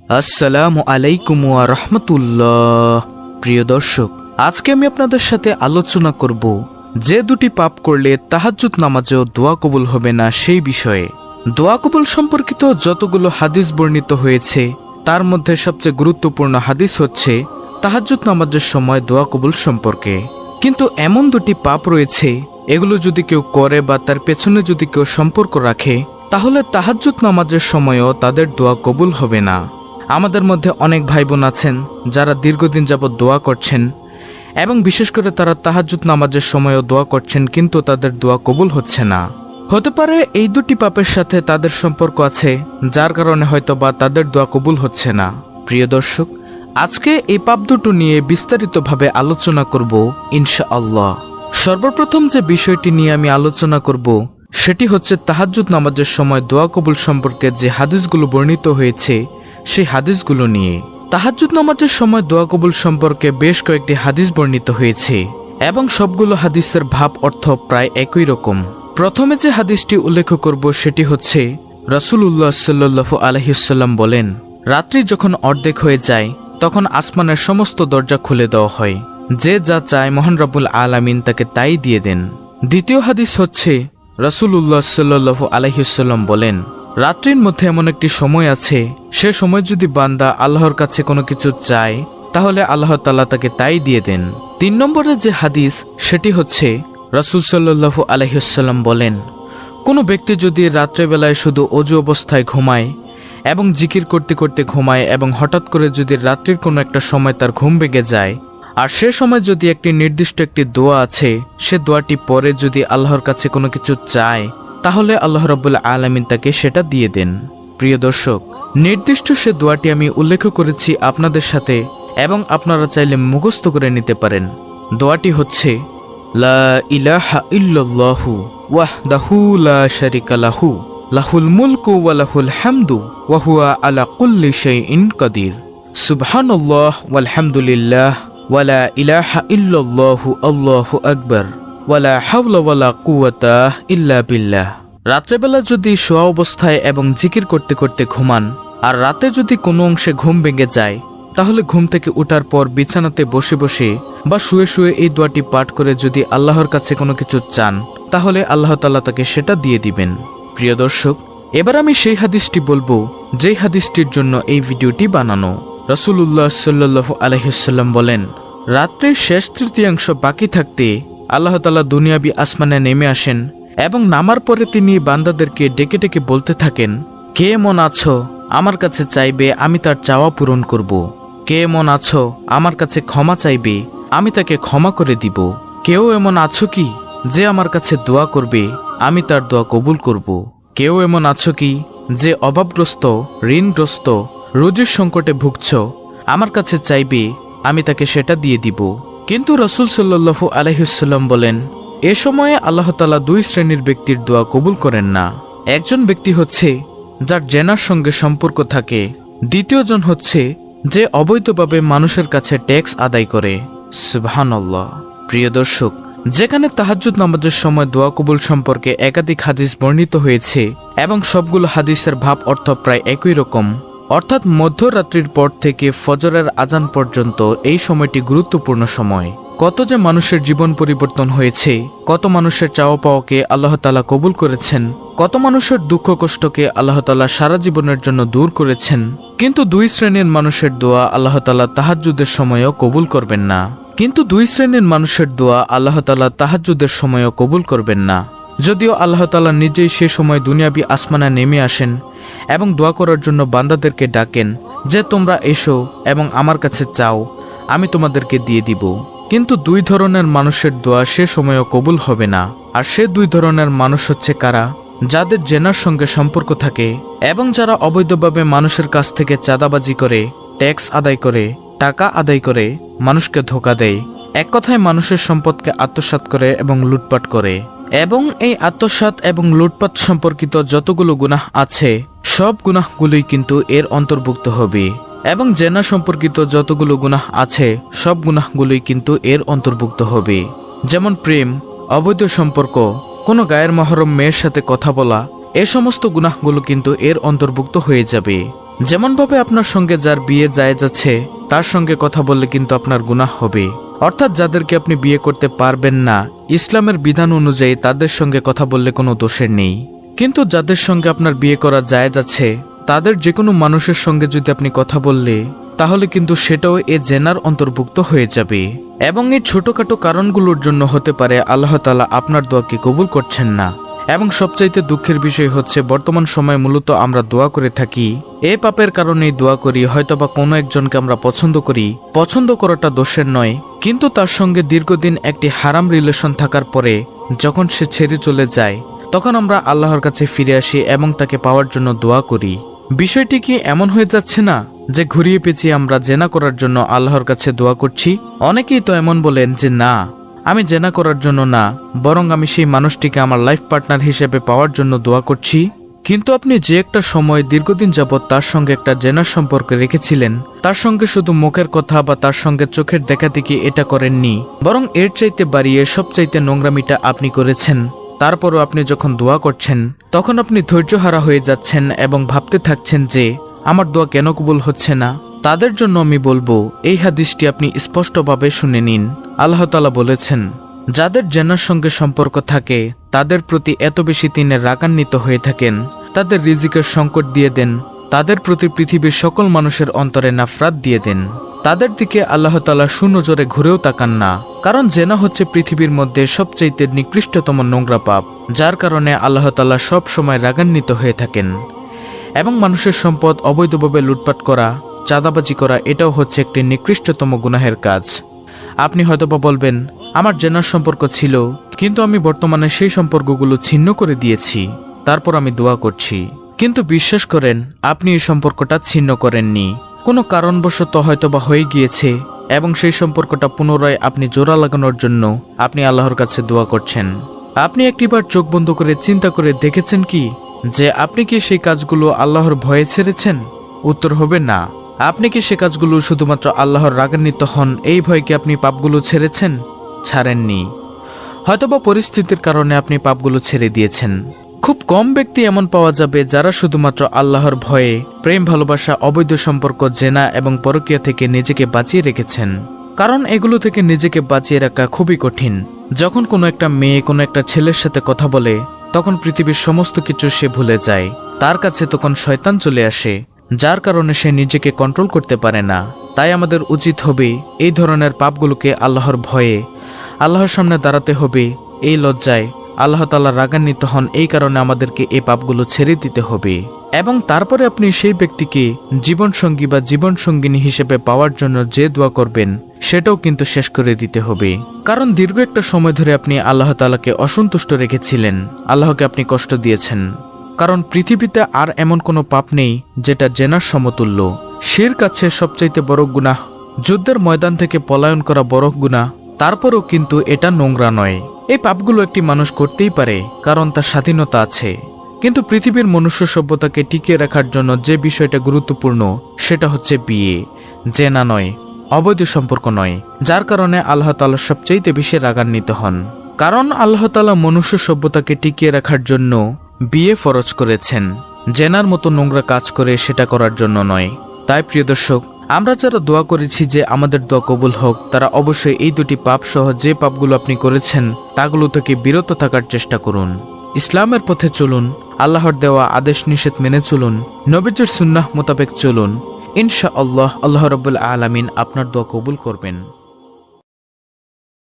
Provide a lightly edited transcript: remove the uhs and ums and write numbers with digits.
আসসালামু আলাইকুম ওয়া রাহমাতুল্লাহ। প্রিয় দর্শক, আজকে আমি আপনাদের সাথে আলোচনা করব যে দুটি পাপ করলে তাহাজ্জুদ নামাজেও দোয়া কবুল হবে না সেই বিষয়ে। দোয়া কবুল সম্পর্কিত যতগুলো হাদিস বর্ণিত হয়েছে তার মধ্যে সবচেয়ে গুরুত্বপূর্ণ হাদিস হচ্ছে তাহাজ্জুদ নামাজের সময় দোয়া কবুল সম্পর্কে। কিন্তু এমন দুটি পাপ রয়েছে, এগুলো যদি কেউ করে বা তার পেছনে যদি কেউ সম্পর্ক রাখে, তাহলে তাহাজ্জুদ নামাজের সময়ও তাদের দোয়া কবুল হবে না। আমাদের মধ্যে অনেক ভাই বোন আছেন যারা দীর্ঘদিন যাবৎ দোয়া করছেন এবং বিশেষ করে তারা তাহাজ্জুদ নামাজের সময়ও দোয়া করছেন, কিন্তু তাদের দোয়া কবুল হচ্ছে না। হতে পারে এই দুটি পাপের সাথে তাদের সম্পর্ক আছে, যার কারণে হয়তো বা তাদের দোয়া কবুল হচ্ছে না। প্রিয় দর্শক, আজকে এই পাপ দুটো নিয়ে বিস্তারিতভাবে আলোচনা করব ইনশাআল্লাহ। সর্বপ্রথম যে বিষয়টি নিয়ে আমি আলোচনা করব সেটি হচ্ছে তাহাজ্জুদ নামাজের সময় দোয়া কবুল সম্পর্কে যে হাদিসগুলো বর্ণিত হয়েছে সেই হাদিসগুলো নিয়ে। তাহাজ্জুদ নামাজের সময় দোয়া কবুল সম্পর্কে বেশ কয়েকটি হাদিস বর্ণিত হয়েছে এবং সবগুলো হাদিসের ভাব অর্থ প্রায় একই রকম। প্রথমে যে হাদিসটি উল্লেখ করব সেটি হচ্ছে রাসূলুল্লাহ সাল্লাল্লাহু আলাইহি ওয়াসাল্লাম বলেন, রাত্রি যখন অর্ধেক হয়ে যায় তখন আসমানের সমস্ত দরজা খুলে দেওয়া হয়, যে যা চায় মহান রব্বুল আলামিন তাকে তাই দিয়ে দেন। দ্বিতীয় হাদিস হচ্ছে রাসূলুল্লাহ সাল্লাল্লাহু আলাইহি ওয়াসাল্লাম বলেন, রাত্রির মধ্যে এমন একটি সময় আছে, সে সময় যদি বান্দা আল্লাহর কাছে কোনো কিছু চায় তাহলে আল্লাহ তাআলা তাকে তাই দিয়ে দেন। 3 নম্বরের যে হাদিস সেটি হচ্ছে রাসূল সাল্লাল্লাহু আলাইহি ওয়াসাল্লাম বলেন, কোনো ব্যক্তি যদি রাত্রেবেলায় শুধু অজু অবস্থায় ঘুমায় এবং জিকির করতে করতে ঘুমায় এবং হঠাৎ করে যদি রাত্রির কোনো একটা সময় তার ঘুম ভেঙে যায়, আর সে সময় যদি একটি নির্দিষ্ট একটি দোয়া আছে, সে দোয়াটি পরে যদি আল্লাহর কাছে কোনো কিছু চায় তাহলে আল্লাহ রাব্বুল আলামিন তাকে সেটা দিয়ে দেন। প্রিয় দর্শক, নির্দিষ্ট সে দোয়াটি আমি উল্লেখ করেছি আপনাদের সাথে এবং আপনারা চাইলে মুখস্থ করে নিতে পারেন। দোয়াটি হচ্ছে লা ইলাহা ইল্লাল্লাহু ওয়াহদাহু লা শারিকা লাহু লাহুল মুলকু ওয়া লাহুল হামদু ওয়া হুয়া আলা কুল্লি শাইইন কাদির সুবহানাল্লাহ ওয়ালহামদুলিল্লাহ ওয়া লা ইলাহা ইল্লাল্লাহু আল্লাহু আকবার ওয়ালা হাওলা ওয়ালা কুওয়াতা ইল্লা বিল্লাহ। রাত্রেবেলা যদি শোয়া অবস্থায় এবং জিকির করতে করতে ঘুমান আর রাতে যদি কোনো অংশে ঘুম ভেঙে যায়, তাহলে ঘুম থেকে ওঠার পর বিছানাতে বসে বসে বা শুয়ে শুয়ে এই দোয়াটি পাঠ করে যদি আল্লাহর কাছে কোনো কিছু চান তাহলে আল্লাহ তাআলা তাকে সেটা দিয়ে দিবেন। প্রিয় দর্শক, এবার আমি সেই হাদিসটি বলবো যেই হাদিসটির জন্য এই ভিডিওটি বানানো। রাসূলুল্লাহ সাল্লাল্লাহু আলাইহি ওয়াসাল্লাম বলেন, রাত্রির শেষ তৃতীয়াংশ বাকি থাকতে আল্লাহ তাআলা দুনিয়াবি আসমানে নেমে আসেন এবং নামার পরে তিনি বান্দাদেরকে ডেকে ডেকে বলতে থাকেন, কে এমন আছো আমার কাছে চাইবে, আমি তার চাওয়া পূরণ করব। কে এমন আছো আমার কাছে ক্ষমা চাইবে, আমি তাকে ক্ষমা করে দিব। কেউ এমন আছো কি যে আমার কাছে দোয়া করবে, আমি তার দোয়া কবুল করব। কেউ এমন আছো কি যে অভাবগ্রস্ত, ঋণগ্রস্ত, রোজির সংকটে ভুগছ, আমার কাছে চাইবে, আমি তাকে সেটা দিয়ে দিব। কিন্তু রাসূল সাল্লাল্লাহু আলাইহি ওয়াসাল্লাম বলেন, এ সময়ে আল্লাহ তাআলা 2 শ্রেণীর ব্যক্তির দোয়া কবুল করেন না। একজন ব্যক্তি হচ্ছে যার জেনার সঙ্গে সম্পর্ক থাকে, দ্বিতীয়জন হচ্ছে যে অবৈধভাবে মানুষের কাছে ট্যাক্স আদায় করে। সুবহানাল্লাহ। প্রিয় দর্শক, যেখানে তাহাজ্জুদ নামাজের সময় দোয়া কবুল সম্পর্কে একাধিক হাদিস বর্ণিত হয়েছে এবং সবগুলো হাদিসের ভাব অর্থ প্রায় একই রকম, অর্থাৎ মধ্যরাত্রির পর থেকে ফজরের আজান পর্যন্ত এই সময়টি গুরুত্বপূর্ণ সময়। কত যে মানুষের জীবন পরিবর্তন হয়েছে, কত মানুষের চাওয়া পাওয়াকে আল্লাহ তাআলা কবুল করেছেন, কত মানুষের দুঃখ কষ্টকে আল্লাহ তাআলা সারা জীবনের জন্য দূর করেছেন। কিন্তু 2 শ্রেণীর মানুষের দোয়া আল্লাহ তাআলা তাহাজ্জুদের সময়ও কবুল করবেন না। যদিও আল্লাহ তাআলা নিজেই সে সময় দুনিয়াবি আসমানে নেমে আসেন এবং দোয়া করার জন্য বান্দাদেরকে ডাকেন যে তোমরা এসো এবং আমার কাছে চাও, আমি তোমাদেরকে দিয়ে দিব। কিন্তু 2 ধরনের মানুষের দোয়া সে সময়ও কবুল হবে না। আর সে 2 ধরনের মানুষ হচ্ছে কারা? যাদের জেনার সঙ্গে সম্পর্ক থাকে এবং যারা অবৈধভাবে মানুষের কাছ থেকে চাঁদাবাজি করে, ট্যাক্স আদায় করে, টাকা আদায় করে, মানুষকে ধোঁকা দেয়, এক কথায় মানুষের সম্পদকে আত্মসাৎ করে এবং লুটপাট করে। এবং এই আত্মসাৎ এবং লুটপাট সম্পর্কিত যতগুলো গুনাহ আছে সব গুনাহগুলোই কিন্তু এর অন্তর্ভুক্ত হবে। এবং জেনা সম্পর্কিত যতগুলো গুনাহ আছে সব গুনাহগুলোই কিন্তু এর অন্তর্ভুক্ত হবে। যেমন প্রেম, অবৈধ সম্পর্ক, কোনো গায়ের মহরম মেয়ের সাথে কথা বলা, এ সমস্ত গুনাহগুলো কিন্তু এর অন্তর্ভুক্ত হয়ে যাবে। যেমনভাবে আপনার সঙ্গে যার বিয়ে যায় যাচ্ছে তার সঙ্গে কথা বললে কিন্তু আপনার গুনাহ হবে, অর্থাৎ যাদেরকে আপনি বিয়ে করতে পারবেন না ইসলামের বিধান অনুযায়ী তাদের সঙ্গে কথা বললে কোনো দোষের নেই। কিন্তু যাদের সঙ্গে আপনার বিয়ে করা যায় যাচ্ছে তাদের যে কোনো মানুষের সঙ্গে যদি আপনি কথা বললে তাহলে কিন্তু সেটাও এ জেনার অন্তর্ভুক্ত হয়ে যাবে। এবং এই ছোটখাটো কারণগুলোর জন্য হতে পারে আল্লাহ তাআলা আপনার দোয়াকে কবুল করছেন না। এবং সবচাইতে দুঃখের বিষয় হচ্ছে বর্তমান সময়ে মূলত আমরা দোয়া করে থাকি এ পাপের কারণেই দোয়া করি, হয়তোবা কোনো একজনকে আমরা পছন্দ করি, পছন্দ করাটা দোষের নয়, কিন্তু তার সঙ্গে দীর্ঘদিন একটি হারাম রিলেশন থাকার পরে যখন সে ছেড়ে চলে যায় তখন আমরা আল্লাহর কাছে ফিরে আসি এবং তাকে পাওয়ার জন্য দোয়া করি। বিষয়টি কি এমন হয়ে যাচ্ছে না যে ঘুরিয়ে পেঁচিয়ে আমরা জেনা করার জন্য আল্লাহর কাছে দোয়া করছি? অনেকেই তো এমন বলেন যে না, আমি জেনা করার জন্য না, বরং আমি সেই মানুষটিকে আমার লাইফ পার্টনার হিসেবে পাওয়ার জন্য দোয়া করছি। কিন্তু আপনি যে একটা সময় দীর্ঘদিন যাবৎ তার সঙ্গে একটা জেনার সম্পর্ক রেখেছিলেন, তার সঙ্গে শুধু মুখের কথা বা তার সঙ্গে চোখের দেখাদেখি এটা করেননি, বরং এর চাইতে বাড়িয়ে সবচাইতে নোংরামিটা আপনি করেছেন। তারপরও আপনি যখন দোয়া করছেন তখন আপনি ধৈর্যহারা হয়ে যাচ্ছেন এবং ভাবতে থাকছেন যে আমার দোয়া কেন কবুল হচ্ছে না। তাদের জন্য আমি বলবো এই হাদিসটি আপনি স্পষ্টভাবে শুনে নিন। আল্লাহ তাআলা বলেছেন, যাদের জেনার সঙ্গে সম্পর্ক থাকে তাদের প্রতি এত বেশি তিনি রাগান্বিত হয়ে থাকেন, তাদের রিজিকের সংকট দিয়ে দেন, তাদের প্রতি পৃথিবীর সকল মানুষের অন্তরে নাফরাত দিয়ে দেন, তাদের দিকে আল্লাহ তাআলা সুনজরে ঘুরেও তাকান না। কারণ জেনা হচ্ছে পৃথিবীর মধ্যে সবচাইতে নিকৃষ্টতম নোংরা পাপ, যার কারণে আল্লাহ তাআলা সব সময় রাগান্বিত হয়ে থাকেন। এবং মানুষের সম্পদ অবৈধভাবে লুটপাট করা, চাঁদাবাজি করা এটাও হচ্ছে একটি নিকৃষ্টতম গুনাহের কাজ। আপনি হয়তোবা বলবেন, আমার জেনার সম্পর্ক ছিল কিন্তু আমি বর্তমানে সেই সম্পর্কগুলো ছিন্ন করে দিয়েছি, তারপর আমি দোয়া করছি। কিন্তু বিশ্বাস করেন আপনি এই সম্পর্কটা ছিন্ন করেননি, কোনো কারণবশত হয়তোবা হয়ে গিয়েছে এবং সেই সম্পর্কটা পুনরায় আপনি জোড়া লাগানোর জন্য আপনি আল্লাহর কাছে দোয়া করছেন। আপনি একটিবার চোখ বন্ধ করে চিন্তা করে দেখেছেন কি যে আপনি কি সেই কাজগুলো আল্লাহর ভয়ে ছেড়েছেন? উত্তর হবে না। আপনি কি সে কাজগুলো শুধুমাত্র আল্লাহর রাগান্বিত হন এই ভয়ে কি আপনি পাপগুলো ছেড়েছেন? ছাড়েননি। হয়তোবা পরিস্থিতির কারণে আপনি পাপগুলো ছেড়ে দিয়েছেন। খুব কম ব্যক্তি এমন পাওয়া যাবে যারা শুধুমাত্র আল্লাহর ভয়ে প্রেম, ভালোবাসা, অবৈধ সম্পর্ক, জেনা এবং পরকীয়া থেকে নিজেকে বাঁচিয়ে রেখেছেন। কারণ এগুলো থেকে নিজেকে বাঁচিয়ে রাখা খুবই কঠিন। যখন কোনো একটা মেয়ে কোনো একটা ছেলের সাথে কথা বলে তখন পৃথিবীর সমস্ত কিছু সে ভুলে যায়, তার কাছে তখন শয়তান চলে আসে, যার কারণে সে নিজেকে কন্ট্রোল করতে পারে না। তাই আমাদের উচিত হবে এই ধরনের পাপগুলোকে আল্লাহর ভয়ে আল্লাহর সামনে দাঁড়াতে হবে। এই লজ্জায় আল্লাহ তাআলা রাগান্বিত হন, এই কারণে আমাদেরকে এই পাপগুলো ছেড়ে দিতে হবে। এবং তারপরে আপনি সেই ব্যক্তিকে জীবনসঙ্গী বা জীবনসঙ্গিনী হিসেবে পাওয়ার জন্য যে দোয়া করবেন সেটাও কিন্তু শেষ করে দিতে হবে। কারণ দীর্ঘ একটা সময় ধরে আপনি আল্লাহ তাআলাকে অসন্তুষ্ট রেখেছিলেন, আল্লাহকে আপনি কষ্ট দিয়েছেন। কারণ পৃথিবীতে আর এমন কোনো পাপ নেই যেটা জেনার সমতুল্য। শিরক আছে সবচাইতে বড় গুনাহ, যুদ্ধের ময়দান থেকে পলায়ন করা বড় গুনাহ, তারপরও কিন্তু এটা নোংরা নয়। এই পাপগুলো একটি মানুষ করতেই পারে কারণ তার স্বাধীনতা আছে। কিন্তু পৃথিবীর মনুষ্য সভ্যতাকে টিকিয়ে রাখার জন্য যে বিষয়টা গুরুত্বপূর্ণ সেটা হচ্ছে বিয়ে, জেনা নয়, অবৈধ সম্পর্ক নয়, যার কারণে আল্লাহ তাআলা সবচাইতে বেশি রাগান্বিত হন। কারণ আল্লাহ তাআলা মনুষ্য সভ্যতাকে টিকিয়ে রাখার জন্য বিয়ে ফরজ করেছেন, জেনার মতো নোংরা কাজ করে সেটা করার জন্য নয়। তাই প্রিয় দর্শক, আমরা যারা দোয়া করেছি যে আমাদের দোয়া কবুল হোক, তারা অবশ্যই এই দুটি পাপ সহ যে পাপগুলো আপনি করেছেন তাগুলো থেকে বিরত থাকার চেষ্টা করুন। ইসলামের পথে চলুন, আল্লাহর দেওয়া আদেশ নিষেধ মেনে চলুন, নবীজির সুন্নাহ মোতাবেক চলুন। ইনশাআল্লাহ আল্লাহ রাব্বুল আলামিন আপনার দোয়া কবুল করবেন।